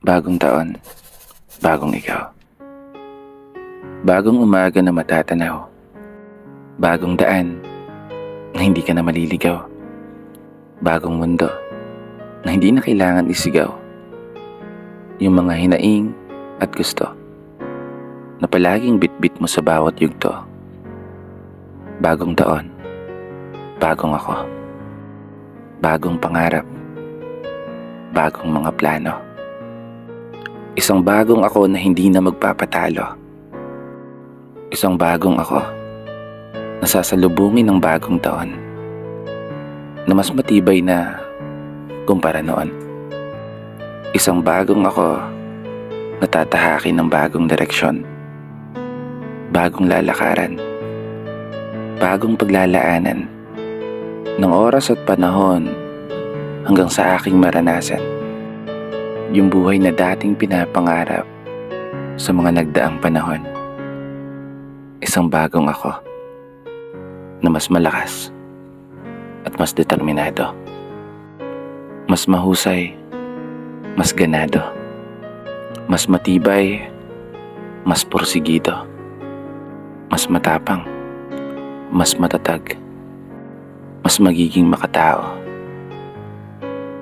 Bagong taon, bagong ikaw. Bagong umaga na matatanaw. Bagong daan na hindi ka na maliligaw. Bagong mundo na hindi na kailangan isigaw. Yung mga hinaing at gusto na palaging bitbit mo sa bawat yugto. Bagong taon, bagong ako. Bagong pangarap, bagong mga plano. Isang bagong ako na hindi na magpapatalo. Isang bagong ako na sasalubungin ng bagong taon na mas matibay na kumpara noon. Isang bagong ako na tatahakin ng bagong direksyon. Bagong lalakaran. Bagong paglalaanan ng oras at panahon hanggang sa aking maranasan. Yung buhay na dating pinapangarap sa mga nagdaang panahon. Isang bagong ako na mas malakas at mas determinado. Mas mahusay, mas ganado. Mas matibay, mas porsigido. Mas matapang, mas matatag. Mas magiging makatao.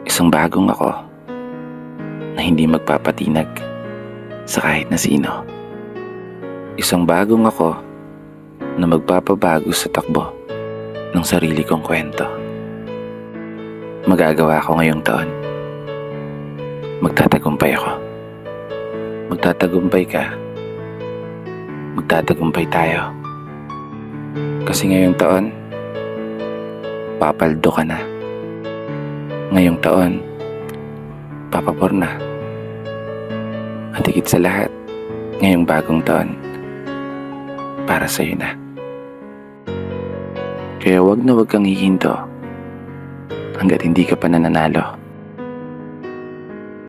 Isang bagong ako na hindi magpapatinag sa kahit na sino. Isang bagong ako na magpapabago sa takbo ng sarili kong kwento. Magagawa ko ngayong taon. Magtatagumpay ako. Magtatagumpay ka. Magtatagumpay tayo. Kasi ngayong taon, papaldo ka na. Ngayong taon, papapor na. At higit sa lahat, ngayong bagong taon, para sa'yo na. Kaya wag na wag kang hihinto hanggat hindi ka pa nananalo.